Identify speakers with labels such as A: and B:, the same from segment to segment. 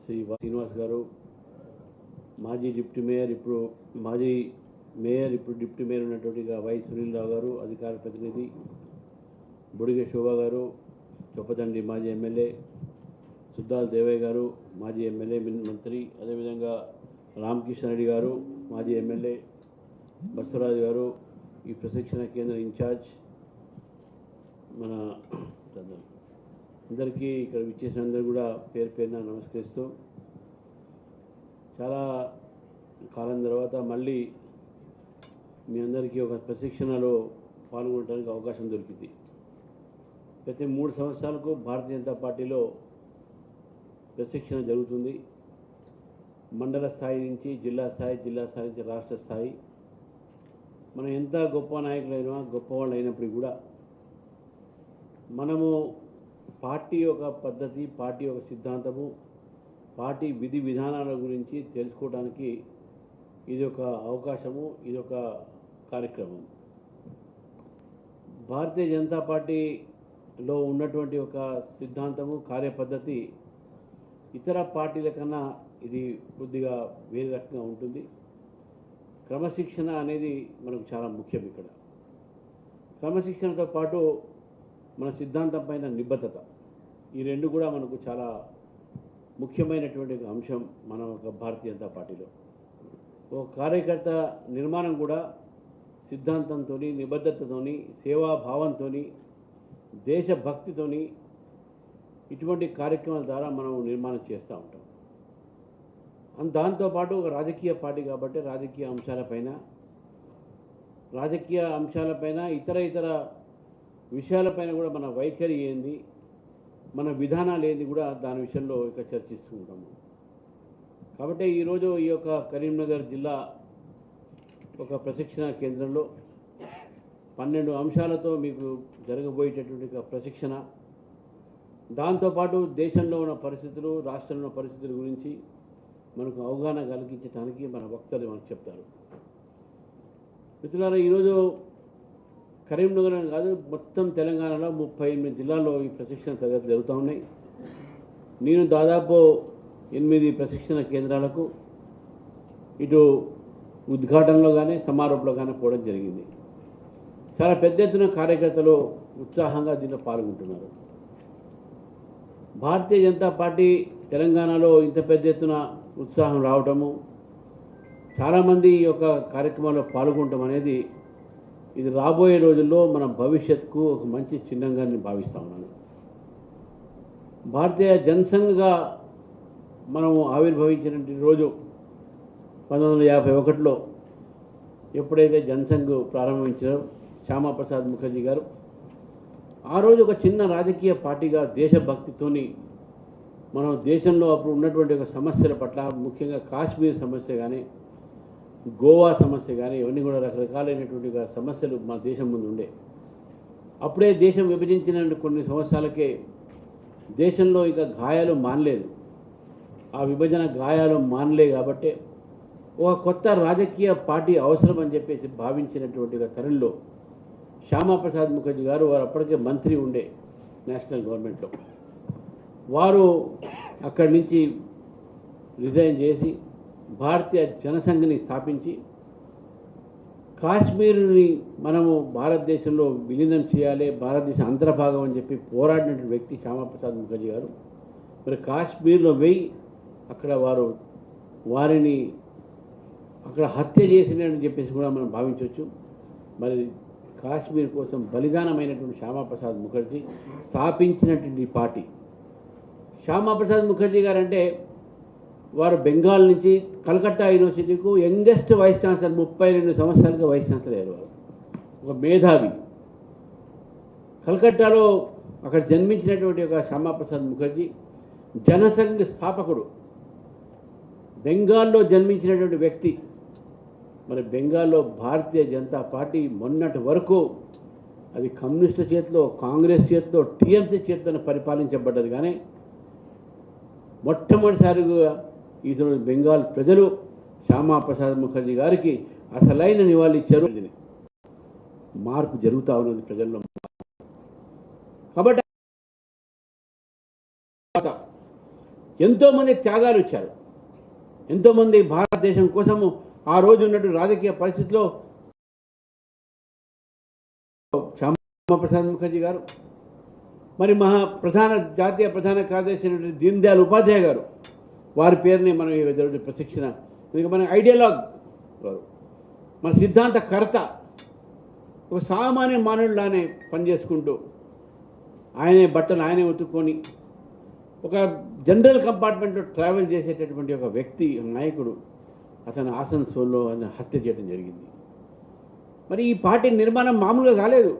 A: శ్రీ శ్రీనివాస్ గారు, మాజీ deputy mayor, ఇప్పుడు మాజీ మేయర్, ఇప్పుడు డిప్యూటీ మేయర్ ఉన్నటువంటి వై సునీల్ రావు గారు, అధికార ప్రతినిధి, బుడిగ శోభా గారు, చొప్పదండి మాజీ ఎమ్మెల్యే, సుద్దాల దేవయ్య గారు, మాజీ ఎమ్మెల్యే మంత్రి, అదేవిధంగా రామకృష్ణ రెడ్డి గారు, మాజీ ఎమ్మెల్యే, బస్వరాజు గారు, ఈ ప్రశిక్షణ కేంద్ర ఇన్ఛార్జ్, మన అందరికీ ఇక్కడ విచ్చేసిన అందరూ కూడా పేరు పేరున నమస్కరిస్తూ, చాలా కాలం తర్వాత మళ్ళీ మీ అందరికీ ఒక ప్రశిక్షణలో పాల్గొనడానికి అవకాశం దొరికింది. ప్రతి 3 సంవత్సరాలకు భారతీయ జనతా పార్టీలో ప్రశిక్షణ జరుగుతుంది. మండల స్థాయి నుంచి జిల్లా స్థాయి, జిల్లా స్థాయి నుంచి రాష్ట్ర స్థాయి. మనం ఎంత గొప్ప నాయకులైనా, గొప్పవాళ్ళు అయినప్పటికీ కూడా మనము పార్టీ యొక్క పద్ధతి, పార్టీ యొక్క సిద్ధాంతము, పార్టీ విధి విధానాల గురించి తెలుసుకోవడానికి ఇది ఒక అవకాశము, ఇది ఒక కార్యక్రమం. భారతీయ జనతా పార్టీలో ఉన్నటువంటి ఒక సిద్ధాంతము, కార్యపద్ధతి ఇతర పార్టీల కన్నా ఇది కొద్దిగా వేరే రకంగా ఉంటుంది. క్రమశిక్షణ అనేది మనకు చాలా ముఖ్యం. ఇక్కడ క్రమశిక్షణతో పాటు మన సిద్ధాంతం పైన నిబద్ధత, ఈ రెండు కూడా మనకు చాలా ముఖ్యమైనటువంటి అంశం మన ఒక భారతీయ జనతా పార్టీలో. ఒక కార్యకర్త నిర్మాణం కూడా సిద్ధాంతంతో, నిబద్ధతతో, సేవాభావంతో, దేశభక్తితో ఇటువంటి కార్యక్రమాల ద్వారా మనం నిర్మాణం చేస్తూ ఉంటాం. దాంతోపాటు ఒక రాజకీయ పార్టీ కాబట్టి రాజకీయ అంశాలపైన ఇతర విషయాలపైన కూడా మన వైఖరి ఏంది, మన విధానాలు ఏంది కూడా దాని విషయంలో ఇక చర్చిస్తూ ఉంటాము. కాబట్టి ఈరోజు ఈ యొక్క కరీంనగర్ జిల్లా ఒక ప్రశిక్షణ కేంద్రంలో 12 అంశాలతో మీకు జరగబోయేటటువంటి ప్రశిక్షణ, దాంతోపాటు దేశంలో ఉన్న పరిస్థితులు, రాష్ట్రంలో ఉన్న పరిస్థితుల గురించి మనకు అవగాహన కలిగించడానికి మన వక్తలు మనకు చెప్తారు. మిత్రులారా, ఈరోజు కరీంనగర్ కాదు, మొత్తం తెలంగాణలో 38 జిల్లాల్లో ఈ ప్రశిక్షణ తరగతులు జరుగుతూ ఉన్నాయి. నేను దాదాపు 8 ప్రశిక్షణ కేంద్రాలకు ఇటు ఉద్ఘాటనలో కానీ సమారోపంలో కానీ పోవడం జరిగింది. చాలా పెద్ద ఎత్తున కార్యకర్తలు ఉత్సాహంగా దీనిలో పాల్గొంటున్నారు. భారతీయ జనతా పార్టీ తెలంగాణలో ఇంత పెద్ద ఎత్తున ఉత్సాహం రావటము, చాలామంది ఈ యొక్క కార్యక్రమంలో పాల్గొనటం అనేది ఇది రాబోయే రోజుల్లో మన భవిష్యత్తుకు ఒక మంచి చిహ్నంగా నేను భావిస్తూ ఉన్నాను. భారతీయ జనసంఘగా మనము ఆవిర్భవించినటువంటి రోజు 1951లో ఎప్పుడైతే జనసంఘ్ ప్రారంభించారో శ్యామాప్రసాద్ ముఖర్జీ గారు, ఆ రోజు ఒక చిన్న రాజకీయ పార్టీగా దేశభక్తితోని మనం దేశంలో అప్పుడు ఉన్నటువంటి ఒక సమస్యల పట్ల, ముఖ్యంగా కాశ్మీర్ సమస్య కానీ, గోవా సమస్య కానీ, ఇవన్నీ కూడా రకరకాలైనటువంటి సమస్యలు మా దేశం ముందు ఉండే. అప్పుడే దేశం విభజించిన కొన్ని సంవత్సరాలకే దేశంలో ఇక గాయాలు మానలేదు. ఆ విభజన గాయాలు మానలే కాబట్టి ఒక కొత్త రాజకీయ పార్టీ అవసరం అని చెప్పేసి భావించినటువంటి తరుణంలో శ్యామాప్రసాద్ ముఖర్జీ గారు, వారు అప్పటికే మంత్రి ఉండే నేషనల్ గవర్నమెంట్లో, వారు అక్కడి నుంచి రిజైన్ చేసి భారతీయ జనసంఘ్ని స్థాపించి కాశ్మీర్ని మనము భారతదేశంలో విలీనం చేయాలి, భారతదేశం అంతర్భాగం అని చెప్పి పోరాడినటువంటి వ్యక్తి శ్యామాప్రసాద్ ముఖర్జీ గారు. మరి కాశ్మీర్లో వెయ్యి అక్కడ వారిని అక్కడ హత్య చేసినని చెప్పేసి కూడా మనం భావించవచ్చు. మరి కాశ్మీర్ కోసం బలిదానమైనటువంటి శ్యామాప్రసాద్ ముఖర్జీ స్థాపించినటువంటి పార్టీ. శ్యామాప్రసాద్ ముఖర్జీ గారు అంటే వారు బెంగాల్ నుంచి కలకత్తా యూనివర్సిటీకు యంగెస్ట్ వైస్ ఛాన్సలర్, 32 సంవత్సరాలుగా వైస్ ఛాన్సలర్ అయ్యారు. వారు ఒక మేధావి. కలకత్తాలో అక్కడ జన్మించినటువంటి ఒక శ్యామాప్రసాద్ ముఖర్జీ జనసంఘ్ స్థాపకుడు. బెంగాల్లో జన్మించినటువంటి వ్యక్తి. మరి బెంగాల్లో భారతీయ జనతా పార్టీ మొన్నటి వరకు అది కమ్యూనిస్టుల చేతిలో, కాంగ్రెస్ చేతిలో, టీఎంసీ చేతిలో పరిపాలించబడ్డది. కానీ మొట్టమొదటిసారిగా ఈరోజు బెంగాల్ ప్రజలు శ్యామాప్రసాద్ ముఖర్జీ గారికి అసలైన నివాళి ఇచ్చారు. మార్పు జరుగుతూ ఉన్నది ప్రజల్లో. కాబట్టి ఎంతోమంది త్యాగాలు ఇచ్చారు. ఎంతోమంది భారతదేశం కోసము ఆ రోజు ఉన్నటువంటి రాజకీయ పరిస్థితిలో శ్యామాప్రసాద్ ముఖర్జీ గారు, మరి జాతీయ ప్రధాన కార్యదర్శి అయినటువంటి దీన్ దయాళ్ ఉపాధ్యాయ గారు, వారి పేరుని మనం ఈ ప్రశిక్షణ, ఇంకా మన ఐడియాలజీ గారు, మన సిద్ధాంతకర్త, ఒక సామాన్య మానవుడిలానే పనిచేసుకుంటూ ఆయనే బట్టలు ఆయనే ఉతుక్కొని ఒక జనరల్ కంపార్ట్మెంట్లో ట్రావెల్ చేసేటటువంటి ఒక వ్యక్తి, నాయకుడు, అతను ఆసన్సోల్లో హత్య చేయడం జరిగింది. మరి ఈ పార్టీ నిర్మాణం మామూలుగా కాలేదు.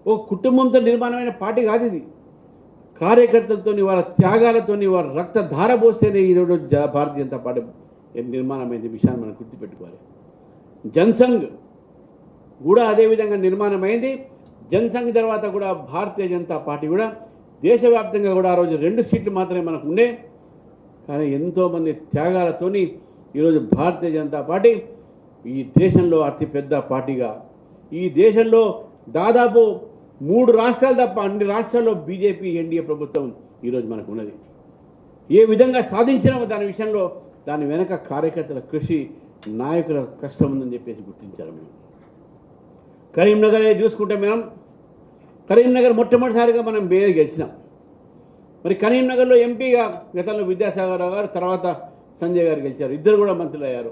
A: ఓ కుటుంబంతో నిర్మాణమైన పార్టీ కాదు ఇది. కార్యకర్తలతో, వారి త్యాగాలతో, వారి రక్త ధార పోస్తేనే ఈరోజు భారతీయ జనతా పార్టీ నిర్మాణమైంది విషయాన్ని మనం గుర్తుపెట్టుకోవాలి. జనసంఘ్ కూడా అదేవిధంగా నిర్మాణమైంది. జనసంఘ్ తర్వాత కూడా భారతీయ జనతా పార్టీ కూడా దేశవ్యాప్తంగా కూడా ఆ రోజు 2 సీట్లు మాత్రమే మనకు ఉండే. కానీ ఎంతోమంది త్యాగాలతోని ఈరోజు భారతీయ జనతా పార్టీ ఈ దేశంలో అతిపెద్ద పార్టీగా, ఈ దేశంలో దాదాపు 3 రాష్ట్రాలు తప్ప అన్ని రాష్ట్రాల్లో బీజేపీ ఎన్డీఏ ప్రభుత్వం ఈరోజు మనకు ఉన్నది. ఏ విధంగా సాధించినామో దాని విషయంలో దాని వెనక కార్యకర్తల కృషి, నాయకుల కష్టం ఉందని చెప్పేసి గుర్తించారు. మనం కరీంనగర్ చూసుకుంటే కరీంనగర్ మొట్టమొదటిసారిగా మనం మేయర్ గెలిచినాం. మరి కరీంనగర్లో ఎంపీగా గతంలో విద్యాసాగర్ రావు గారు, తర్వాత సంజయ్ గారు గెలిచారు. ఇద్దరు కూడా మంత్రులు అయ్యారు.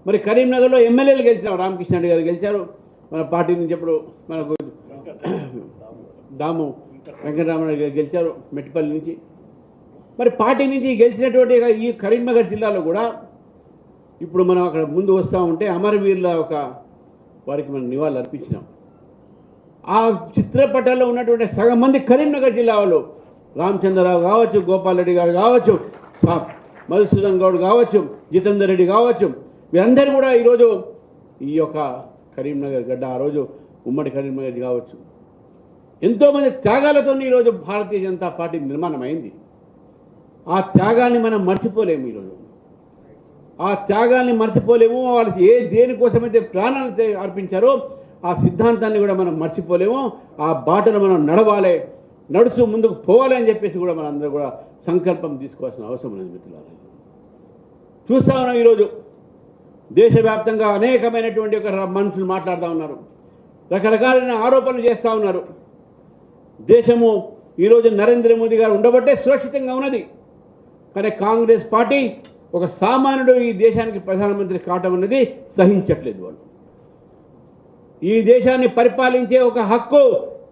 A: మరి కరీంనగర్లో ఎమ్మెల్యేలు గెలిచినాం. రామకృష్ణ రెడ్డి గారు గెలిచారు మన పార్టీ నుంచి. ఇప్పుడు మనకు దాము వెంకటరామరెడ్డి గారు గెలిచారు మెట్టిపల్లి నుంచి. మరి పార్టీ నుంచి గెలిచినటువంటి ఈ కరీంనగర్ జిల్లాలో కూడా ఇప్పుడు మనం అక్కడ ముందు వస్తూ ఉంటే అమరవీరుల వారికి మనం నివాళులు అర్పించినాం. ఆ చిత్రపటాల్లో ఉన్నటువంటి సగం మంది కరీంనగర్ జిల్లా వాళ్ళు, రామచంద్రరావు కావచ్చు, గోపాల్ రెడ్డి గారు కావచ్చు, మధుసూదన్ గౌడ్ కావచ్చు, జితేందర్ రెడ్డి కావచ్చు, వీరందరూ కూడా ఈరోజు ఈ యొక్క కరీంనగర్ గడ్డ, ఆ రోజు ఉమ్మడి కరీంనగర్ కావచ్చు, ఎంతోమంది త్యాగాలతో ఈరోజు భారతీయ జనతా పార్టీ నిర్మాణం అయింది. ఆ త్యాగాన్ని మనం మర్చిపోలేము. ఈరోజు ఆ త్యాగాన్ని మర్చిపోలేము. వాళ్ళకి దేనికోసమైతే ప్రాణాలు అర్పించారో ఆ సిద్ధాంతాన్ని కూడా మనం మర్చిపోలేము. ఆ బాటను మనం నడుచు ముందుకు పోవాలి అని చెప్పేసి కూడా మనం అందరూ కూడా సంకల్పం తీసుకోవాల్సిన అవసరం ఉంది. మిత్రులారా, చూస్తూ ఉన్నాం ఈరోజు దేశవ్యాప్తంగా అనేకమైనటువంటి ఒక మనుషులు మాట్లాడుతూ ఉన్నారు, రకరకాలైన ఆరోపణలు చేస్తూ ఉన్నారు. దేశము ఈరోజు నరేంద్ర మోదీ గారు ఉండబట్టే సురక్షితంగా ఉన్నది. కానీ కాంగ్రెస్ పార్టీ, ఒక సామాన్యుడు ఈ దేశానికి ప్రధానమంత్రి కావటం అనేది సహించట్లేదు. వాళ్ళు ఈ దేశాన్ని పరిపాలించే ఒక హక్కు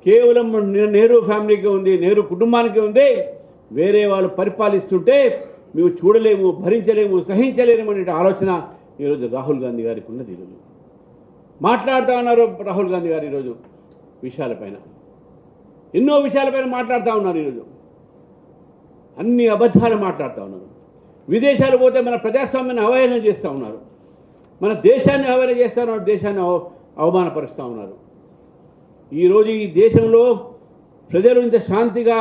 A: కేవలం నెహ్రూ ఫ్యామిలీకి ఉంది, నెహ్రూ కుటుంబానికి ఉంది. వేరే వాళ్ళు పరిపాలిస్తుంటే మేము చూడలేము, భరించలేము, సహించలేము అనే ఆలోచన ఈరోజు రాహుల్ గాంధీ గారికి ఉన్నది. ఈరోజు మాట్లాడుతూ ఉన్నారు రాహుల్ గాంధీ గారు ఈరోజు విషయాలపైన, ఎన్నో విషయాలపైన మాట్లాడుతూ ఉన్నారు. ఈరోజు అన్ని అబద్ధాలు మాట్లాడుతూ ఉన్నారు. విదేశాలు పోతే మన ప్రజాస్వామ్యాన్ని అవహేళన చేస్తూ ఉన్నారు, మన దేశాన్ని అవహేళన చేస్తూ ఉన్నారు, దేశాన్ని అవమానపరుస్తూ ఉన్నారు. ఈరోజు ఈ దేశంలో ప్రజలు ఇంత శాంతిగా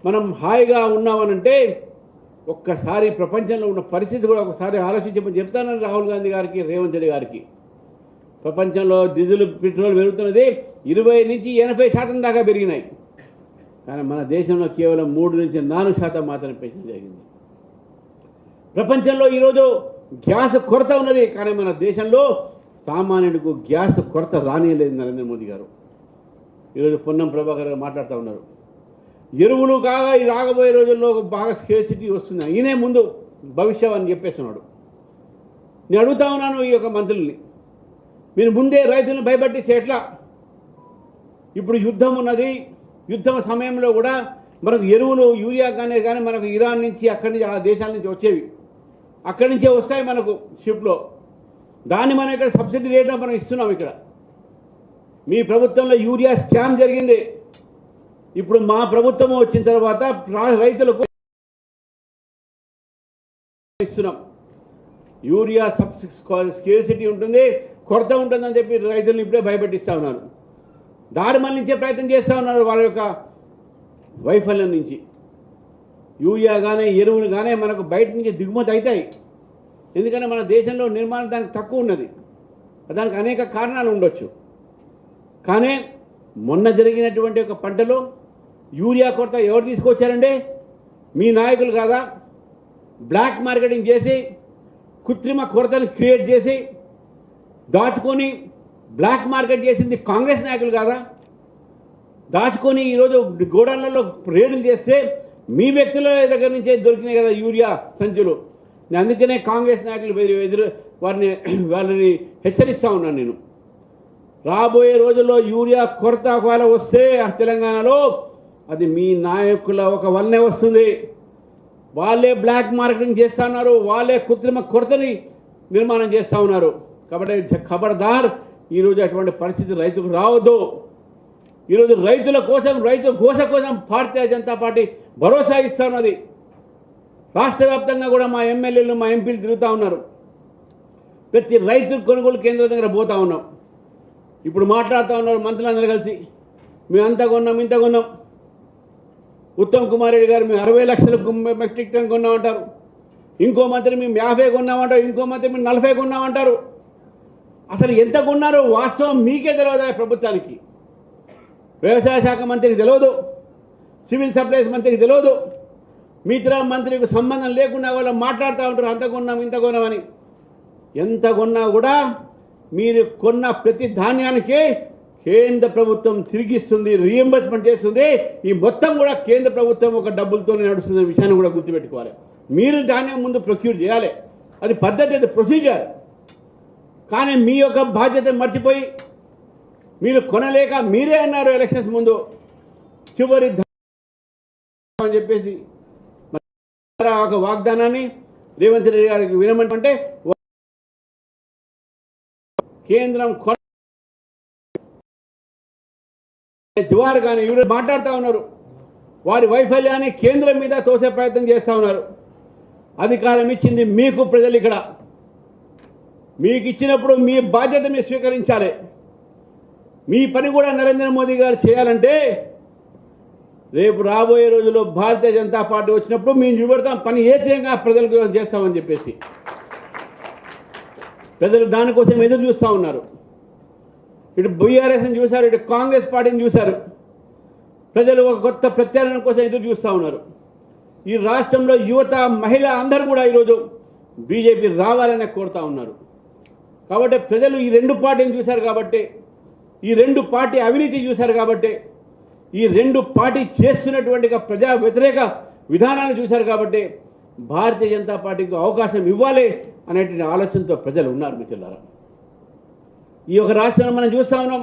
A: మనం హాయిగా ఉన్నామనంటే ఒక్కసారి ప్రపంచంలో ఉన్న పరిస్థితి కూడా ఒకసారి ఆలోచించమని చెప్తానని రాహుల్ గాంధీ గారికి, రేవంత్ రెడ్డి గారికి. ప్రపంచంలో డీజిల్, పెట్రోల్ పెరుగుతున్నది 20 నుంచి 80% దాకా పెరిగినాయి. కానీ మన దేశంలో కేవలం 3 నుంచి 4% మాత్రమే పెంచడం జరిగింది. ప్రపంచంలో ఈరోజు గ్యాస్ కొరత ఉన్నది, కానీ మన దేశంలో సామాన్యుడికి గ్యాస్ కొరత రానియలేదు నరేంద్ర మోదీ గారు. ఈరోజు పొన్నం ప్రభాకర్ గారు మాట్లాడుతూ ఉన్నారు, ఎరువులు కాగా ఈ రాబోయే రోజుల్లో బాగా స్కేర్సిటీ వస్తుంది, ఈయనే ముందు భవిష్యవాణి చెప్పేస్తున్నాడు. నేను అడుగుతా ఉన్నాను ఈ యొక్క మంత్రుల్ని, మీరు ముందే రైతులను భయపట్టిస్తే ఎట్లా? ఇప్పుడు యుద్ధం ఉన్నది, యుద్ధం సమయంలో కూడా మనకు ఎరువులు యూరియా కానీ మనకు ఇరాన్ నుంచి, అక్కడి నుంచి, ఆ దేశాల నుంచి వచ్చేవి, అక్కడి నుంచే వస్తాయి మనకు షిప్లో. దాన్ని మనం ఇక్కడ సబ్సిడీ రేట్లో మనం ఇస్తున్నాం. ఇక్కడ మీ ప్రభుత్వంలో యూరియా స్కామ్ జరిగింది. ఇప్పుడు మా ప్రభుత్వం వచ్చిన తర్వాత రైతులకు ఇస్తున్నాం. యూరియా స్కేర్సిటీ ఉంటుంది, కొరత ఉంటుందని చెప్పి రైతులను ఇప్పుడే భయపెట్టిస్తూ ఉన్నారు. దారి మళ్లించే ప్రయత్నం చేస్తూ ఉన్నారు వాళ్ళ యొక్క వైఫల్యం నుంచి. యూరియా కానీ ఎరువులు కానీ మనకు బయట నుంచి దిగుమతి అవుతాయి. ఎందుకంటే మన దేశంలో నిర్మాణం దానికి తక్కువ ఉన్నది, దానికి అనేక కారణాలు ఉండొచ్చు. కానీ మొన్న జరిగినటువంటి ఒక పంటలో యూరియా కొరత ఎవరు తీసుకొచ్చారండి? మీ నాయకులు కాదా? బ్లాక్ మార్కెటింగ్ చేసి కృత్రిమ కొరతను క్రియేట్ చేసి దాచుకొని బ్లాక్ మార్కెట్ చేసింది కాంగ్రెస్ నాయకులు కాదా? దాచుకొని ఈరోజు గోడౌన్లలో రేడులు చేస్తే మీ వ్యక్తుల దగ్గర నుంచే దొరికినాయి కదా యూరియా సంచులు. అందుకనే కాంగ్రెస్ నాయకులు వాళ్ళని హెచ్చరిస్తూ ఉన్నాను నేను. రాబోయే రోజుల్లో యూరియా కొరత ఒకవేళ వస్తే తెలంగాణలో అది మీ నాయకుల ఒక వల్లనే వస్తుంది. వాళ్ళే బ్లాక్ మార్కెటింగ్ చేస్తూ ఉన్నారు, వాళ్ళే కృత్రిమ కొరతని నిర్మాణం చేస్తూ ఉన్నారు. కాబట్టి ఖబర్దార్, ఈరోజు అటువంటి పరిస్థితి రైతుకు రావద్దు. ఈరోజు రైతుల కోసం, రైతు ఘోష కోసం భారతీయ జనతా పార్టీ భరోసా ఇస్తూ ఉన్నది. రాష్ట్ర వ్యాప్తంగా కూడా మా ఎమ్మెల్యేలు, మా ఎంపీలు తిరుగుతూ ఉన్నారు. ప్రతి రైతు కొనుగోలు కేంద్రం దగ్గర పోతూ ఉన్నాం. ఇప్పుడు మాట్లాడుతూ ఉన్నారు మంత్రులందరూ కలిసి, మేము అంత కొన్నాం, ఇంత కొన్నాం. ఉత్తమ్ కుమార్ రెడ్డి గారు మేము 60 లక్షల మెట్రిక్ టన్ కొన్నామంటారు. ఇంకో మంత్రి మేము 50 కొన్నామంటారు. ఇంకో మంత్రి మేము 40 కొన్నామంటారు. అసలు ఎంత కొన్నారో వాస్తవం మీకే తెలియదా? ప్రభుత్వానికి, వ్యవసాయ శాఖ మంత్రికి తెలియదు, సివిల్ సప్లైస్ మంత్రికి తెలియదు, మిగతా మంత్రికి సంబంధం లేకుండా వాళ్ళు మాట్లాడుతూ ఉంటారు అంత కొన్నాం, ఇంత కొన్నామని. ఎంత కొన్నా కూడా మీరు కొన్న ప్రతి ధాన్యానికి కేంద్ర ప్రభుత్వం తిరిగిస్తుంది, రీఎంబర్స్మెంట్ చేస్తుంది. ఈ మొత్తం కూడా కేంద్ర ప్రభుత్వం ఒక డబ్బులతోనే నడుస్తున్న విషయాన్ని కూడా గుర్తుపెట్టుకోవాలి. మీరు ధాన్యం ముందు ప్రొక్యూర్ చేయాలి, అది పద్ధతి, అది ప్రొసీజర్. కానీ మీ యొక్క బాధ్యత మర్చిపోయి మీరు కొనలేక మీరే అన్నారు ఎలక్షన్స్ ముందు చివరి అని చెప్పేసి ఒక వాగ్దానాన్ని రేవంత్ రెడ్డి గారికి వినమంటే కేంద్రం జవారు కానీ ఇవి మాట్లాడుతూ ఉన్నారు. వారి వైఫల్యాన్ని కేంద్రం మీద తోసే ప్రయత్నం చేస్తూ ఉన్నారు. అధికారం ఇచ్చింది మీకు ప్రజలు. ఇక్కడ మీకు ఇచ్చినప్పుడు మీ బాధ్యత మీరు స్వీకరించాలి. మీ పని కూడా నరేంద్ర మోదీ గారు చేయాలంటే రేపు రాబోయే రోజుల్లో భారతీయ జనతా పార్టీ వచ్చినప్పుడు మేము చూపెడతాం పని ఏ తీయంగా ప్రజలకు చేస్తామని చెప్పేసి. ప్రజలు దానికోసం ఎదురు చూస్తూ ఉన్నారు. ఇటు బీఆర్ఎస్ని చూశారు, ఇటు కాంగ్రెస్ పార్టీని చూశారు. ప్రజలు ఒక కొత్త ప్రత్యామ్నాయం కోసం ఎదురు చూస్తూ ఉన్నారు. ఈ రాష్ట్రంలో యువత, మహిళ అందరూ కూడా ఈరోజు బీజేపీ రావాలని కోరుతూ ఉన్నారు. కాబట్టి ప్రజలు ఈ రెండు పార్టీని చూశారు కాబట్టి, ఈ రెండు పార్టీ అవినీతి చూశారు కాబట్టి, ఈ రెండు పార్టీ చేస్తున్నటువంటి ప్రజా వ్యతిరేక విధానాన్ని చూశారు కాబట్టి భారతీయ జనతా పార్టీకి అవకాశం ఇవ్వాలి అనేటువంటి ఆలోచనతో ప్రజలు ఉన్నారు మిత్రులారా. ఈ యొక్క రాష్ట్రంలో మనం చూస్తూ ఉన్నాం,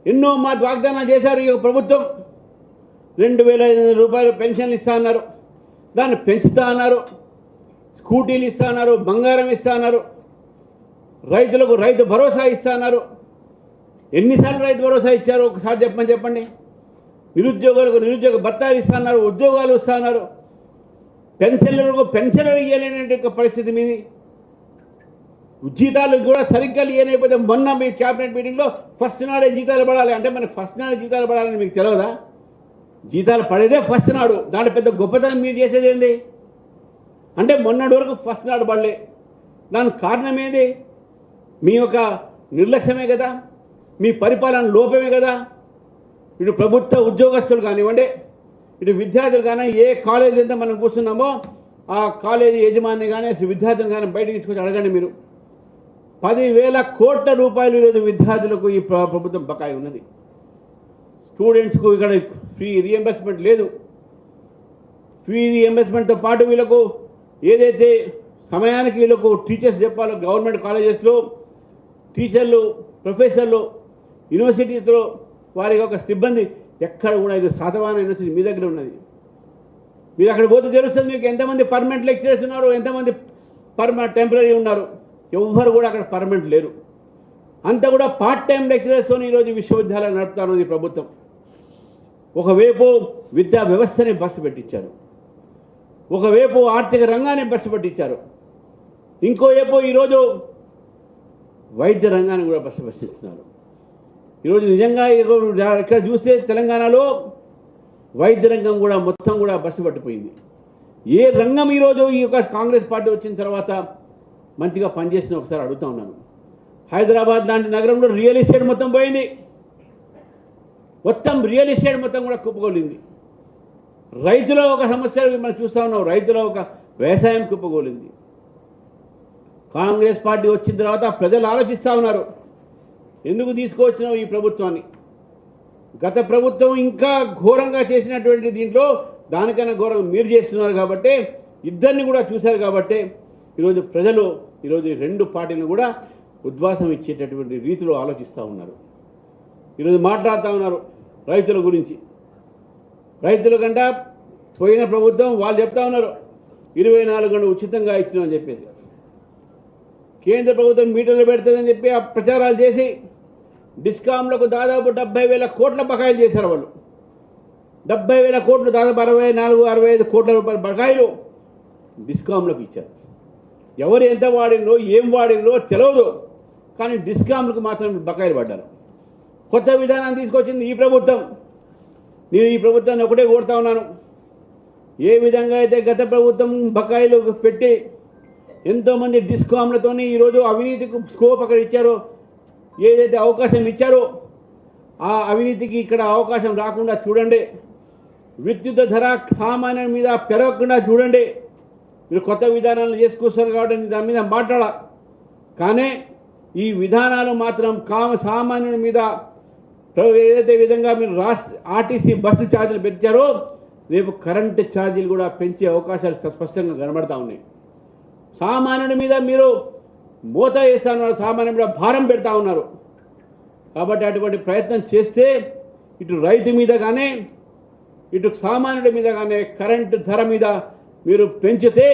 A: ఎన్నో వాగ్దానాలు చేశారు ఈ ప్రభుత్వం. 2,500 రూపాయలు పెన్షన్లు ఇస్తా అన్నారు, దాన్ని పెంచుతా అన్నారు, స్కూటీలు ఇస్తా అన్నారు, బంగారం ఇస్తా అన్నారు, రైతులకు రైతు భరోసా ఇస్తా అన్నారు. ఎన్నిసార్లు రైతు భరోసా ఇచ్చారో ఒకసారి చెప్పండి. నిరుద్యోగులకు నిరుద్యోగ భత్తాలు ఇస్తా అన్నారు, ఉద్యోగాలు ఇస్తా అన్నారు. పెన్షన్లకు పెన్షన్లు ఇవ్వలేనటువంటి పరిస్థితి మీది. జీతాలు కూడా సరిగ్గా ఇవ్వలేకపోతే మొన్న మీ క్యాబినెట్ మీటింగ్లో ఫస్ట్ నాడే జీతాలు పడాలి అంటే మనకు ఫస్ట్ నాడే జీతాలు పడాలని మీకు తెలియదా? జీతాలు పడేదే ఫస్ట్ నాడు. దాంట్లో పెద్ద గొప్పతనం మీరు చేసేది ఏంది అంటే మొన్నటి వరకు ఫస్ట్ నాడు పడలే. దానికి కారణం ఏది? మీ యొక్క నిర్లక్ష్యమే కదా, మీ పరిపాలన లోపమే కదా. ఇటు ప్రభుత్వ ఉద్యోగస్తులు కానివ్వండి, ఇటు విద్యార్థులు కానీ, ఏ కాలేజీ ఎంత మనం కూర్చున్నామో ఆ కాలేజీ యజమాని కానీ విద్యార్థులు కానీ బయటకు తీసుకొచ్చి అడగండి మీరు. 10,000 కోట్ల రూపాయలు ఈరోజు విద్యార్థులకు ఈ ప్రభుత్వం బకాయి ఉన్నది. స్టూడెంట్స్కు ఇక్కడ ఫ్రీ రీఎంబర్స్మెంట్ లేదు. ఫ్రీ రీఎంబర్స్మెంట్తో పాటు వీళ్ళకు ఏదైతే సమయానికి వీళ్ళకు టీచర్స్ చెప్పాలో గవర్నమెంట్ కాలేజెస్లో టీచర్లు, ప్రొఫెసర్లు, యూనివర్సిటీస్లో వారి యొక్క సిబ్బంది ఎక్కడ కూడా ఇది శాతవాహన యూనివర్సిటీ మీ దగ్గర ఉన్నది. మీరు అక్కడ పోతే తెలుస్తుంది మీకు ఎంతమంది పర్మనెంట్ లెక్చరర్స్ ఉన్నారు, ఎంతమంది టెంపరీ ఉన్నారు. ఎవ్వరు కూడా అక్కడ పర్మనెంట్ లేరు. అంతా కూడా పార్ట్ టైం లెక్చరర్స్తో ఈరోజు విశ్వవిద్యాలయాలు నడుపుతారు ఈ ప్రభుత్వం. ఒకవైపు విద్యా వ్యవస్థని బస్సు పెట్టించారు, ఒకవైపు ఆర్థిక రంగాన్ని బస్సు పెట్టించారు, ఇంకోవైపు ఈరోజు వైద్య రంగాన్ని కూడా బస్సు పెట్టిస్తున్నారు. ఈరోజు నిజంగా ఇక్కడ చూస్తే తెలంగాణలో వైద్య రంగం కూడా మొత్తం కూడా బస్సు పట్టిపోయింది. ఏ రంగం ఈరోజు ఈ యొక్క కాంగ్రెస్ పార్టీ వచ్చిన తర్వాత మంచిగా పనిచేసిన ఒకసారి అడుగుతా ఉన్నాను. హైదరాబాద్ లాంటి నగరంలో రియల్ ఎస్టేట్ మొత్తం పోయింది, మొత్తం రియల్ ఎస్టేట్ మొత్తం కూడా కుప్పకొలింది. రైతుల ఒక సమస్య మనం చూస్తూ ఉన్నాం. రైతుల ఒక వ్యవసాయం కుప్పగోలింది. కాంగ్రెస్ పార్టీ వచ్చిన తర్వాత ప్రజలు ఆలోచిస్తూ ఉన్నారు, ఎందుకు తీసుకువచ్చినావు ఈ ప్రభుత్వాన్ని? గత ప్రభుత్వం ఇంకా ఘోరంగా చేసినటువంటి దీంట్లో దానికన్నా ఘోరంగా మీరు చేస్తున్నారు కాబట్టి, ఇద్దరిని కూడా చూశారు కాబట్టి ఈరోజు ప్రజలు ఈరోజు రెండు పార్టీలను కూడా ఉద్వాసం ఇచ్చేటటువంటి రీతిలో ఆలోచిస్తూ ఉన్నారు. ఈరోజు మాట్లాడుతూ ఉన్నారు రైతుల గురించి. రైతుల కంట పోయిన ప్రభుత్వం వాళ్ళు చెప్తా ఉన్నారు 24 గంటలు ఉచితంగా ఇచ్చినామని చెప్పేసి. కేంద్ర ప్రభుత్వం మీటర్లు పెడుతుందని చెప్పి ఆ ప్రచారాలు చేసి డిస్కామ్లకు దాదాపు 70,000 కోట్ల బకాయిలు చేశారు వాళ్ళు. 70,000 కోట్లు, దాదాపు 64-65 కోట్ల రూపాయల బకాయిలు డిస్కామ్లకు ఇచ్చారు. ఎవరు ఎంత వాడినో ఏం వాడినో తెలియదు, కానీ డిస్కామ్లకు మాత్రం బకాయిలు పడ్డారు. కొత్త విధానాన్ని తీసుకొచ్చింది ఈ ప్రభుత్వం. నేను ఈ ప్రభుత్వాన్ని ఒకటే కోరుతా ఉన్నాను, ఏ విధంగా అయితే గత ప్రభుత్వం బకాయిలు పెట్టి ఎంతోమంది డిస్కామ్లతోని ఈరోజు అవినీతికి స్కోప్ అక్కడ ఇచ్చారో, ఏదైతే అవకాశం ఇచ్చారో ఆ అవినీతికి ఇక్కడ అవకాశం రాకుండా చూడండి. విద్యుత్ ధర సామాన్యం మీద పెరగకుండా చూడండి. మీరు కొత్త విధానాలు చేసుకొస్తారు కాబట్టి దాని మీద మాట్లాడాల, కానీ ఈ విధానాలు మాత్రం సామాన్యుల మీద ఏదైతే విధంగా మీరు ఆర్టీసీ బస్సు ఛార్జీలు పెంచారో, రేపు కరెంటు ఛార్జీలు కూడా పెంచే అవకాశాలు స్పష్టంగా కనబడతా ఉన్నాయి. సామాన్యుడి మీద మీరు మోత వేస్తా ఉన్నారు, సామాన్యుడి మీద భారం పెడతా ఉన్నారు. కాబట్టి అటువంటి ప్రయత్నం చేస్తే ఇటు రైతు మీద కానీ ఇటు సామాన్యుడి మీద కానీ కరెంటు ధర మీద మీరు పెంచితే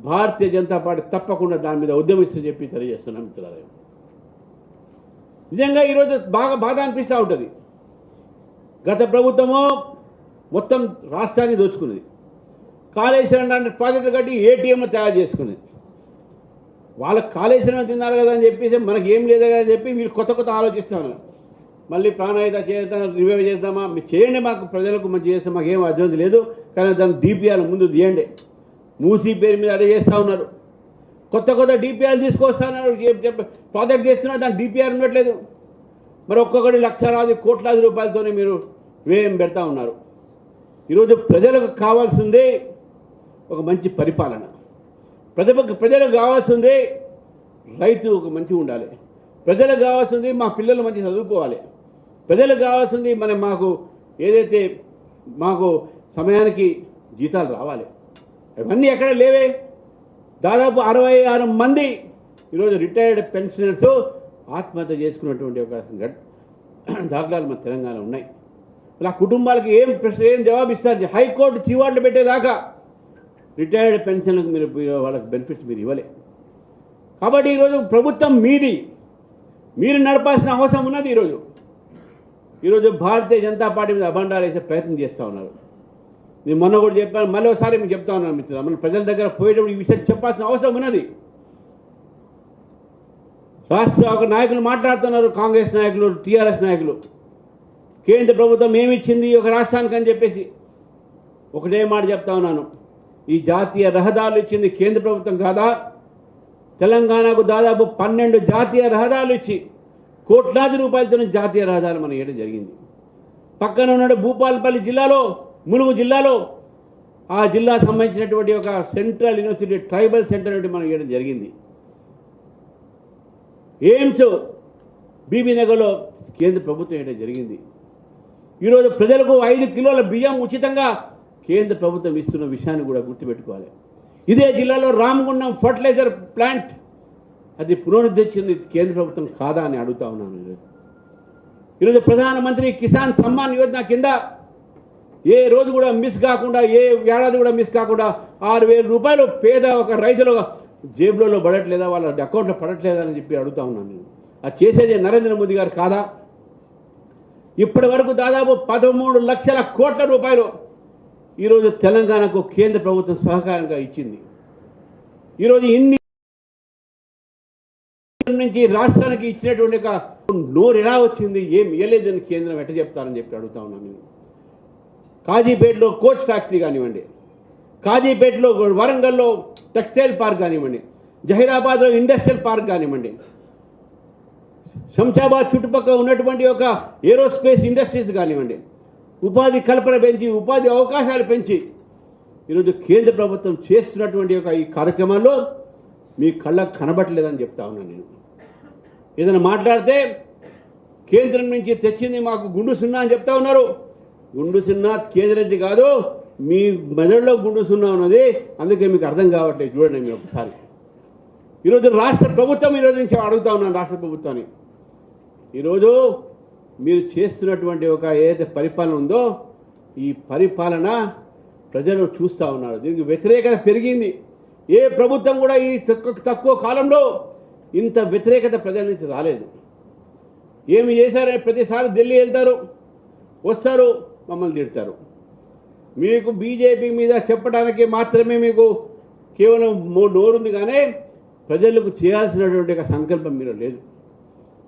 A: భారతీయ జనతా పార్టీ తప్పకుండా దాని మీద ఉద్యమిస్తుందని చెప్పి తెలియజేస్తున్నాం మిత్రులారా. నిజంగా ఈరోజు బాధ అనిపిస్తూ ఉంటుంది. గత ప్రభుత్వము మొత్తం రాష్ట్రాన్ని దోచుకున్నది. కాళేశ్వరం లాంటి ప్రాజెక్టులు కట్టి ఏటీఎంలు తయారు చేసుకునేది. వాళ్ళకి కాళేశ్వరం తిన్నారు కదా అని చెప్పేసి మనకి ఏం లేదు కదా అని చెప్పి వీళ్ళు కొత్త ఆలోచిస్తాను. మళ్ళీ ప్రాణాయిత చేద్దాం, రివైవ్ చేద్దామా, మీరు చేయండి, మాకు ప్రజలకు మంచి చేస్తే మాకు ఏం అర్థం లేదు, కానీ దాన్ని డిపిఆర్ ముందు తీయండి. మూసీ పేరు మీద అడే చేస్తూ ఉన్నారు. కొత్త డిపిఆర్ తీసుకొస్తున్నారు, ప్రాజెక్ట్ చేస్తున్నారు, దాని డిపిఆర్ ఉండట్లేదు. మరి ఒక్కొక్కటి లక్షలాది కోట్లాది రూపాయలతోనే మీరు వ్యయం పెడతా ఉన్నారు. ఈరోజు ప్రజలకు కావాల్సిందే ఒక మంచి పరిపాలన. ప్రజలకు కావాల్సిందే రైతు ఒక మంచిగా ఉండాలి. ప్రజలకు కావాల్సింది మా పిల్లలు మంచి చదువుకోవాలి. ప్రజలకు కావాల్సింది మాకు ఏదైతే మాకు సమయానికి జీతాలు రావాలి. అవన్నీ ఎక్కడ లేవే. దాదాపు 66 మంది ఈరోజు రిటైర్డ్ పెన్షనర్స్ ఆత్మహత్య చేసుకున్నటువంటి ఒక దాఖలాలు మన తెలంగాణ ఉన్నాయి. ఆ కుటుంబాలకు ఏం జవాబు ఇస్తారు? హైకోర్టు చీవాట్లు పెట్టేదాకా రిటైర్డ్ పెన్షన్లకు మీరు వాళ్ళకి బెనిఫిట్స్ మీరు ఇవ్వలే. కాబట్టి ఈరోజు ప్రభుత్వం మీరు నడపాల్సిన అవసరం ఉన్నది. ఈరోజు భారతీయ జనతా పార్టీ మీద అభండాలు వేసే ప్రయత్నం చేస్తూ ఉన్నారు. నేను మొన్న కూడా చెప్పాను, మళ్ళీ ఒకసారి మీకు చెప్తా ఉన్నాను మిత్రులు, మన ప్రజల దగ్గర పోయేటప్పుడు ఈ విషయం చెప్పాల్సిన అవసరం ఉన్నది. రాష్ట్ర ఒక నాయకులు మాట్లాడుతున్నారు, కాంగ్రెస్ నాయకులు, టీఆర్ఎస్ నాయకులు, కేంద్ర ప్రభుత్వం ఏమిచ్చింది ఒక రాష్ట్రానికి అని చెప్పేసి. ఒకటే మాట చెప్తా ఉన్నాను, ఈ జాతీయ రహదారులు ఇచ్చింది కేంద్ర ప్రభుత్వం కాదా? తెలంగాణకు దాదాపు 12 జాతీయ రహదారులు ఇచ్చి కోట్లాది రూపాయలతో జాతీయ రహదారులు మనం ఇవ్వడం జరిగింది. పక్కన ఉన్న భూపాలపల్లి జిల్లాలో, ములుగు జిల్లాలో ఆ జిల్లా సంబంధించినటువంటి ఒక సెంట్రల్ యూనివర్సిటీ ట్రైబల్ సెంటర్ మనం ఇవ్వడం జరిగింది. ఎయిమ్స్ బీబీ నగర్లో కేంద్ర ప్రభుత్వం ఇవ్వడం జరిగింది. ఈరోజు ప్రజలకు 5 కిలోల బియ్యం ఉచితంగా కేంద్ర ప్రభుత్వం ఇస్తున్న విషయాన్ని కూడా గుర్తుపెట్టుకోవాలి. ఇదే జిల్లాలో రామగుండం ఫర్టిలైజర్ ప్లాంట్ అది పునరుద్ధరించింది కేంద్ర ప్రభుత్వం కాదా అని అడుగుతా ఉన్నాను. ఈరోజు ప్రధానమంత్రి కిసాన్ సమ్మాన్ యోజన కింద ఏ రోజు కూడా మిస్ కాకుండా, ఏ ఏడాది కూడా మిస్ కాకుండా 6,000 రూపాయలు పేద ఒక రైతుల జేబులలో పడట్లేదా, వాళ్ళ అకౌంట్లో పడట్లేదా అని చెప్పి అడుగుతా ఉన్నాను నేను. అది చేసేది నరేంద్ర మోదీ గారు కాదా? ఇప్పటి వరకు దాదాపు 13 లక్షల కోట్ల రూపాయలు ఈరోజు తెలంగాణకు కేంద్ర ప్రభుత్వం సహకారంగా ఇచ్చింది. ఈరోజు ఇన్ని నుంచి రాష్ట్రానికి ఇచ్చినటువంటి ఒక నోరు ఎలా వచ్చింది, ఏం ఇవ్వలేదని కేంద్రం ఎట్ట చెప్తారని చెప్పి అడుగుతా ఉన్నాను నేను. కాజీపేటలో కోచ్ ఫ్యాక్టరీ కానివ్వండి, కాజీపేటలో వరంగల్లో టెక్స్టైల్ పార్క్ కానివ్వండి, జహీరాబాద్లో ఇండస్ట్రియల్ పార్క్ కానివ్వండి, శంషాబాద్ చుట్టుపక్కల ఉన్నటువంటి ఒక ఏరోస్పేస్ ఇండస్ట్రీస్ కానివ్వండి, ఉపాధి కల్పన పెంచి ఉపాధి అవకాశాలు పెంచి ఈరోజు కేంద్ర ప్రభుత్వం చేస్తున్నటువంటి ఈ కార్యక్రమాల్లో మీ కళ్ళకు కనబట్టలేదని చెప్తా ఉన్నాను నేను. ఏదైనా మాట్లాడితే కేంద్రం నుంచి తెచ్చింది మాకు గుండు సున్నా అని చెప్తా ఉన్నారు. గుండు సున్నా కేంద్రం నుంచి కాదు, మీ మెదడులో గుండు సున్నా ఉన్నది, అందుకే మీకు అర్థం కావట్లేదు. చూడండి మీరు ఒకసారి. ఈరోజు రాష్ట్ర ప్రభుత్వం ఈరోజు నుంచి అడుగుతా ఉన్నాను రాష్ట్ర ప్రభుత్వాన్ని, ఈరోజు మీరు చేస్తున్నటువంటి ఏదైతే పరిపాలన ఉందో ఈ పరిపాలన ప్రజలు చూస్తూ ఉన్నారు. దీనికి వ్యతిరేకత పెరిగింది. ఏ ప్రభుత్వం కూడా ఈ తక్కువ కాలంలో ఇంత వ్యతిరేకత ప్రజల నుంచి రాలేదు. ఏమి చేశారని ప్రతిసారి ఢిల్లీ వెళ్తారు, వస్తారు, మమ్మల్ని తిడతారు. మీకు బీజేపీ మీద చెప్పడానికి మాత్రమే మీకు కేవలం నోరుంది, కానీ ప్రజలకు చేయాల్సినటువంటి ఒక సంకల్పం మీరు లేదు.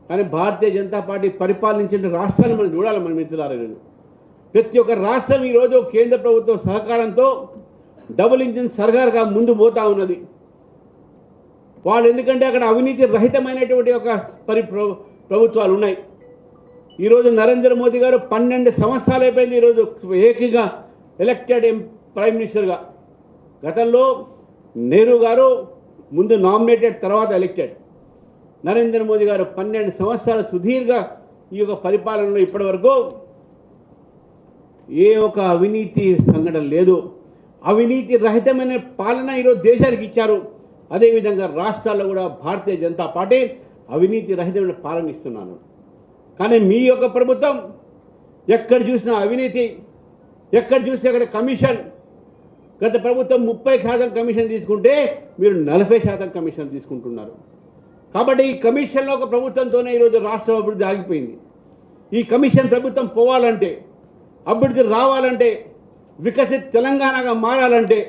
A: కానీ భారతీయ జనతా పార్టీ పరిపాలించిన రాష్ట్రాన్ని మనం చూడాలి. మన మిత్రులారా, ఈరోజు ప్రతి ఒక్క రాష్ట్రం ఈరోజు కేంద్ర ప్రభుత్వం సహకారంతో డబుల్ ఇంజిన్ సర్కార్గా ముందు పోతా ఉన్నది. వాళ్ళు ఎందుకంటే అక్కడ అవినీతి రహితమైనటువంటి ప్రభుత్వాలు ఉన్నాయి. ఈరోజు నరేంద్ర మోదీ గారు 12 సంవత్సరాలు అయిపోయింది ఈరోజు ఏకీగా ఎలక్టెడ్ ప్రైమ్ మినిస్టర్గా. గతంలో నెహ్రూ గారు ముందు నామినేటెడ్, తర్వాత ఎలక్టెడ్. నరేంద్ర మోదీ గారు 12 సంవత్సరాల సుదీర్ఘ ఈ పరిపాలనలో ఇప్పటి వరకు ఏ ఒక అవినీతి సంఘటన లేదు. అవినీతి రహితమైన పాలన ఈరోజు దేశానికి ఇచ్చారు. అదేవిధంగా రాష్ట్రాల్లో కూడా భారతీయ జనతా పార్టీ అవినీతి రహితమైన పాలన ఇస్తున్నాను. కానీ మీ యొక్క ప్రభుత్వం ఎక్కడ చూసినా అవినీతి, ఎక్కడ చూసినా అక్కడ కమిషన్. గత ప్రభుత్వం 30% కమిషన్ తీసుకుంటే మీరు 40% కమిషన్ తీసుకుంటున్నారు. కాబట్టి ఈ కమిషన్లో ఒక ప్రభుత్వంతోనే ఈరోజు రాష్ట్ర అభివృద్ధి ఆగిపోయింది. ఈ కమిషన్ ప్రభుత్వం పోవాలంటే, అభివృద్ధి రావాలంటే, వికసిత్ తెలంగాణగా మారాలంటే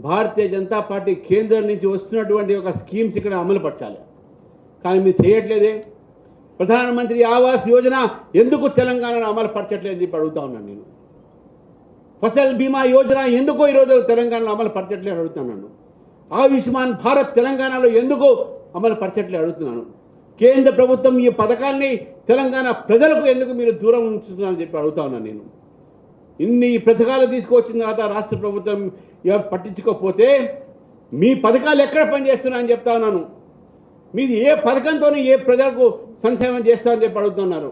A: భారతీయ జనతా పార్టీ కేంద్రం నుంచి వస్తున్నటువంటి స్కీమ్స్ ఇక్కడ అమలుపరచాలి. కానీ మీరు చేయట్లేదే. ప్రధానమంత్రి ఆవాస్ యోజన ఎందుకు తెలంగాణలో అమలుపరచట్లేదు చెప్పి అడుగుతా ఉన్నాను నేను. ఫసల్ బీమా యోజన ఎందుకు ఈరోజు తెలంగాణలో అమలుపరచట్లేదు అడుగుతున్నాను. ఆయుష్మాన్ భారత్ తెలంగాణలో ఎందుకు అమలుపరచట్లేదు అడుగుతున్నాను. కేంద్ర ప్రభుత్వం ఈ పథకాల్ని తెలంగాణ ప్రజలకు ఎందుకు మీరు దూరం ఉంచుతున్నారని చెప్పి అడుగుతా ఉన్నాను నేను. ఇన్ని పథకాలు తీసుకువచ్చిన తర్వాత రాష్ట్ర ప్రభుత్వం పట్టించుకోకపోతే మీ పథకాలు ఎక్కడ పనిచేస్తున్నాయని చెప్తా ఉన్నాను. మీది ఏ పథకంతోనే ఏ ప్రజలకు సంక్షేమం చేస్తారని చెప్పి అడుగుతున్నారు.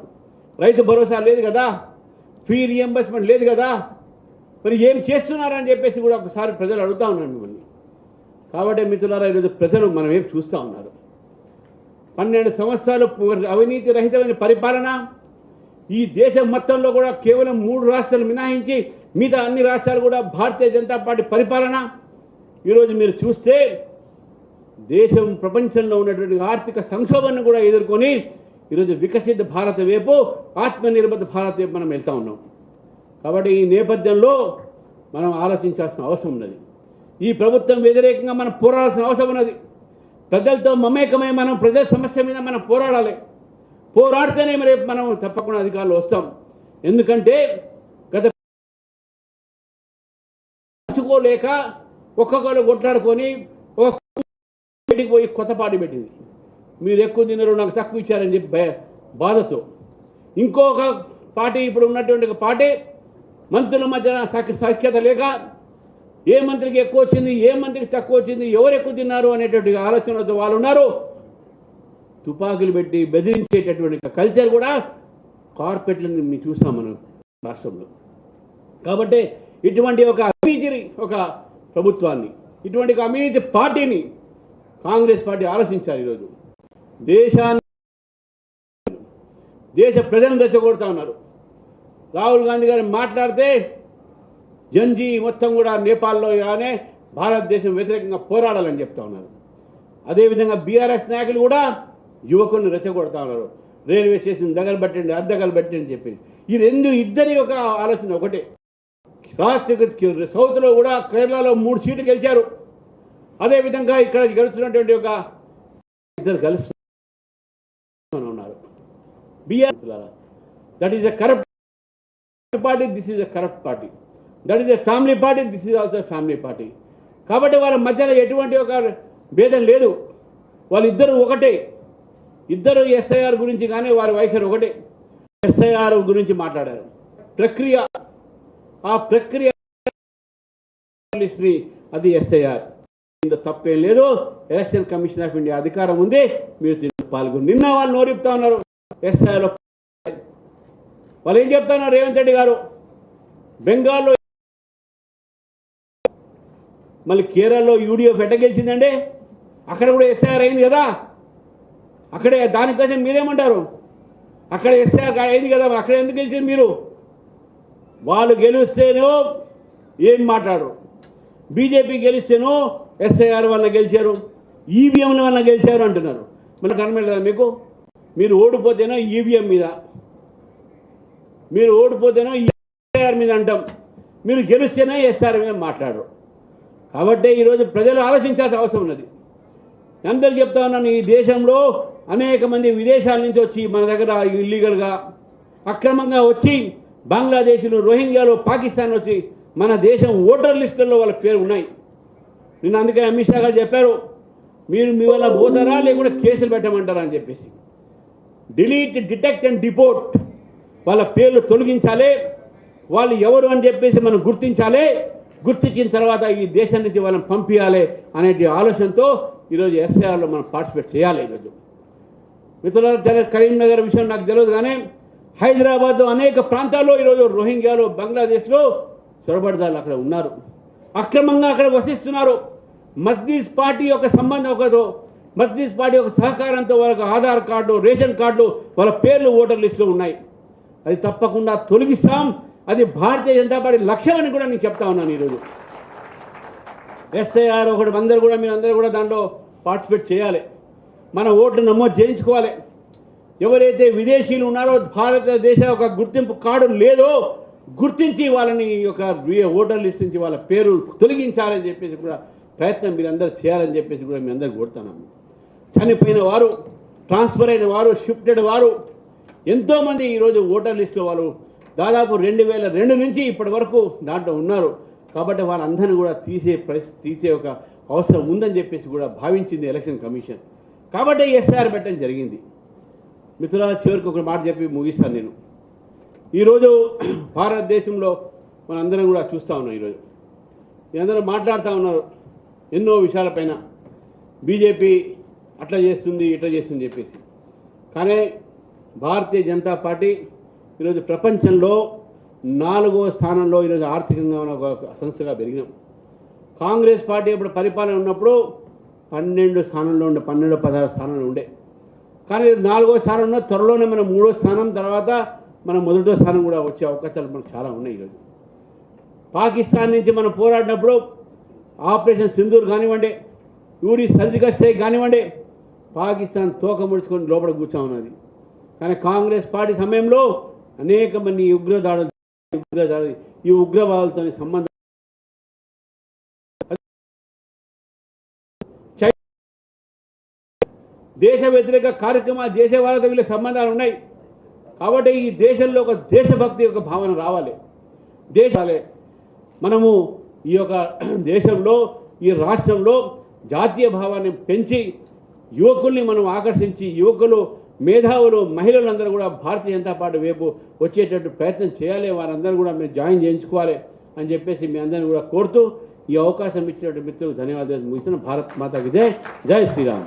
A: రైతు భరోసా లేదు కదా, ఫీ రియంబర్స్మెంట్ లేదు కదా, మరి ఏం చేస్తున్నారని చెప్పేసి కూడా ఒకసారి ప్రజలు అడుగుతూ ఉన్నారు మిమ్మల్ని. కాబట్టి మిత్రులారా, ఈరోజు ప్రజలు మన వైపు చూస్తూ ఉన్నారు. 12 సంవత్సరాలు అవినీతి రహితమైన పరిపాలన ఈ దేశం మొత్తంలో కూడా కేవలం 3 రాష్ట్రాలు మినహాయించి మిగతా అన్ని రాష్ట్రాలు కూడా భారతీయ జనతా పార్టీ పరిపాలన. ఈరోజు మీరు చూస్తే దేశం ప్రపంచంలో ఉన్నటువంటి ఆర్థిక సంక్షోభాన్ని కూడా ఎదుర్కొని ఈరోజు వికసిత భారత్ వైపు, ఆత్మనిర్భర్ భారత్ వైపు మనం వెళ్తూ ఉన్నాం. కాబట్టి ఈ నేపథ్యంలో మనం ఆలోచించాల్సిన అవసరం ఉన్నది. ఈ ప్రభుత్వం వ్యతిరేకంగా మనం పోరాడాల్సిన అవసరం ఉన్నది. ప్రజలతో మమేకమై మనం ప్రజల సమస్య మీద మనం పోరాడాలి. పోరాడితేనే మరి మనం తప్పకుండా అధికారులు వస్తాం. ఎందుకంటే గత పంచుకోలేక ఒక్కొక్కరు కొట్లాడుకొని బయటికి పోయి కొత్త పార్టీ పెట్టింది. మీరు ఎక్కువ తిన్నారు, నాకు తక్కువ ఇచ్చారని చెప్పి బాధతో ఇంకొక పార్టీ, ఇప్పుడు ఉన్నటువంటి ఒక పార్టీ మంత్రుల మధ్యన సఖ్యత లేక ఏ మంత్రికి ఎక్కువ వచ్చింది, ఏ మంత్రికి తక్కువ వచ్చింది, ఎవరు ఎక్కువ తిన్నారు అనేటువంటి ఆలోచనతో వాళ్ళు ఉన్నారు. తుపాకులు పెట్టి బెదిరించేటటువంటి కల్చర్ కూడా కార్పొరేట్లను మేము చూసాం మనం రాష్ట్రంలో. కాబట్టి ఇటువంటి ఒక అవినీతి ప్రభుత్వాన్ని, ఇటువంటి ఒక అవినీతి పార్టీని కాంగ్రెస్ పార్టీ ఆలోచించారు. ఈరోజు దేశ ప్రజలను రెచ్చగొడతా ఉన్నారు. రాహుల్ గాంధీ గారు మాట్లాడితే జంజీ మొత్తం కూడా నేపాల్లో కానీ భారతదేశం వ్యతిరేకంగా పోరాడాలని చెప్తా ఉన్నారు. అదేవిధంగా బీఆర్ఎస్ నాయకులు కూడా యువకులను రెచ్చగొడతా ఉన్నారు. రైల్వే స్టేషన్ దగ్గర పెట్టండి, అద్దెగలు పెట్టండి అని చెప్పి. ఇద్దరి ఒక ఆలోచన ఒకటే. రాష్ట్ర సౌత్లో కూడా కేరళలో 3 సీట్లు గెలిచారు. అదేవిధంగా ఇక్కడ గెలుస్తున్నటువంటి ఒక 2 గెలుస్తూ ఉన్నారు. BRS that is a corrupt party, this is a corrupt party. That is a family party, this is also family party. కాబట్టి వాళ్ళ మధ్యలో ఎటువంటి ఒక భేదం లేదు. వాళ్ళిద్దరూ ఒకటే. ఇద్దరు ఎస్ఐఆర్ గురించి కానీ వారి వైఖరి ఒకటే. ఎస్ఐఆర్ గురించి మాట్లాడారు. ప్రక్రియ ఆ ప్రక్రియ అది ఎస్ఐఆర్. ఇందులో తప్పేం లేదు. ఎలక్షన్ కమిషన్ ఆఫ్ ఇండియా అధికారం ఉంది, మీరు పాల్గొని. నిన్న వాళ్ళు నోరిపుతా ఉన్నారు ఎస్ఐఆర్లో. వాళ్ళు ఏం చెప్తున్నారు రేవంత్ రెడ్డి గారు, బెంగాల్లో మళ్ళీ కేరళలో యూడిఎఫ్ ఎట్ట గెలిచిందండి, అక్కడ కూడా ఎస్ఐఆర్ అయింది కదా. అక్కడే దానికోసం మీరేమంటారు, అక్కడ ఎస్ఐఆర్ అయింది కదా, అక్కడ ఎందుకు గెలిచింది మీరు? వాళ్ళు గెలిస్తేనో ఏం మాట్లాడరు, బీజేపీ గెలిస్తేనో ఎస్ఐఆర్ వల్ల గెలిచారు, ఈవీఎంల వల్ల గెలిచారు అంటున్నారు. మనకు కనబడలేదా మీకు? మీరు ఓడిపోతేనో ఈవీఎం మీద, మీరు ఓడిపోతేనో ఎస్ఐఆర్ మీద అంటాం, మీరు గెలిస్తేనో ఎస్ఆర్ మీద మాట్లాడరు. కాబట్టి ఈరోజు ప్రజలు ఆలోచించాల్సిన అవసరం ఉన్నది. అందరు చెప్తా ఉన్నాను, ఈ దేశంలో అనేక మంది విదేశాల నుంచి వచ్చి మన దగ్గర ఇల్లీగల్గా అక్రమంగా వచ్చి బంగ్లాదేశ్లో, రోహింగ్యాలో, పాకిస్తాన్ వచ్చి మన దేశం ఓటర్ లిస్టుల్లో వాళ్ళ పేరు ఉన్నాయి. నిన్న అందుకని అమిత్ షా గారు చెప్పారు, మీరు మీ వల్ల పోతారా లేకుంటే కేసులు పెట్టమంటారా అని చెప్పేసి. డిలీట్, డిటెక్ట్ అండ్ డిపోర్ట్, వాళ్ళ పేర్లు తొలగించాలి, వాళ్ళు ఎవరు అని చెప్పేసి మనం గుర్తించాలి, గుర్తించిన తర్వాత ఈ దేశం నుంచి వాళ్ళని పంపించాలి అనే ఆలోచనతో ఈరోజు ఎస్ఐఆర్లో మనం పార్టిసిపేట్ చేయాలి. ఈరోజు మిత్రులారా, కరీంనగర్ విషయం నాకు తెలియదు, కానీ హైదరాబాద్ అనేక ప్రాంతాల్లో ఈరోజు రోహింగ్యాలో, బంగ్లాదేశ్లో చొరబడదారులు అక్కడ ఉన్నారు, అక్రమంగా అక్కడ వసిస్తున్నారు. మజ్లిస్ పార్టీ యొక్క సంబంధం ఒకతో, మజ్లిస్ పార్టీ యొక్క సహకారంతో వాళ్ళకి ఆధార్ కార్డు, రేషన్ కార్డు, వాళ్ళ పేర్లు ఓటర్ లిస్టులో ఉన్నాయి. అది తప్పకుండా తొలగిస్తాం. అది భారతీయ జనతా పార్టీ లక్ష్యం అని కూడా నేను చెప్తా ఉన్నాను. ఈరోజు ఎస్ఐఆర్ ఒకటి అందరూ కూడా, మీరు అందరూ కూడా దాంట్లో పార్టిసిపేట్ చేయాలి, మన ఓట్లు నమోదు చేయించుకోవాలి. ఎవరైతే విదేశీయులు ఉన్నారో, భారతదేశ ఒక గుర్తింపు కార్డు లేదో గుర్తించి వాళ్ళని ఒక ఓటర్ లిస్ట్ నుంచి వాళ్ళ పేరు తొలగించాలని చెప్పేసి కూడా ప్రయత్నం మీరందరూ చేయాలని చెప్పేసి కూడా మీ అందరికి కోరుతున్నాను. చనిపోయిన వారు, ట్రాన్స్ఫర్ అయిన వారు, షిఫ్టెడ్ వారు ఎంతోమంది ఈరోజు ఓటర్ లిస్టులో వాళ్ళు దాదాపు 2002 నుంచి ఇప్పటి వరకు దాంట్లో ఉన్నారు. కాబట్టి వాళ్ళందరినీ కూడా తీసే ఒక అవసరం ఉందని చెప్పేసి కూడా భావించింది ఎలక్షన్ కమిషన్. కాబట్టి ఎస్ఐఆర్ పెట్టడం జరిగింది. మిత్రులారా, చివరికి ఒక మాట చెప్పి ముగిస్తాను నేను. ఈరోజు భారతదేశంలో మనందరం కూడా చూస్తూ ఉన్నాం. ఈరోజు అందరూ మాట్లాడుతూ ఉన్నారు ఎన్నో విషయాలపైన, బీజేపీ అట్లా చేస్తుంది, ఇట్లా చేస్తుంది చెప్పేసి. కానీ భారతీయ జనతా పార్టీ ఈరోజు ప్రపంచంలో 4వ స్థానంలో ఈరోజు ఆర్థికంగా ఉన్న ఒక సంస్థగా పెరిగినాం. కాంగ్రెస్ పార్టీ ఇప్పుడు పరిపాలన ఉన్నప్పుడు 12 స్థానంలో ఉండే, 12-16 స్థానంలో ఉండే. కానీ 4వ స్థానంలో త్వరలోనే మనం 3వ స్థానం, తర్వాత మనం 1వ స్థానం కూడా వచ్చే అవకాశాలు మనకు చాలా ఉన్నాయి. ఈరోజు పాకిస్తాన్ నుంచి మనం పోరాడినప్పుడు ఆపరేషన్ సింధూర్ కానివ్వండి, యూరి సర్జికల్ స్ట్రైక్ కానివ్వండి, పాకిస్తాన్ తోక ముడుచుకొని లోపల కూర్చో ఉన్నది. కానీ కాంగ్రెస్ పార్టీ సమయంలో అనేక మంది ఈ ఉగ్రవాదులతో సంబంధం, దేశ వ్యతిరేక కార్యక్రమాలు చేసే వాళ్ళతో వీళ్ళకి సంబంధాలు ఉన్నాయి. కాబట్టి ఈ దేశంలో ఒక దేశభక్తి యొక్క భావన రావాలి. మనము ఈ యొక్క దేశంలో, ఈ రాష్ట్రంలో జాతీయ భావాన్ని పెంచి యువకుల్ని మనం ఆకర్షించి, యువకులు, మేధావులు, మహిళలందరూ కూడా భారతీయ జనతా పార్టీ వైపు వచ్చేటట్టు ప్రయత్నం చేయాలి. వారందరూ కూడా మీరు జాయిన్ చేయించుకోవాలి అని చెప్పేసి మీ అందరిని కూడా కోరుతూ ఈ అవకాశం ఇచ్చినటువంటి మిత్రులకు ధన్యవాదాలు ముగిస్తున్న. భారత్ మాతాకి జై, జై శ్రీరామ్.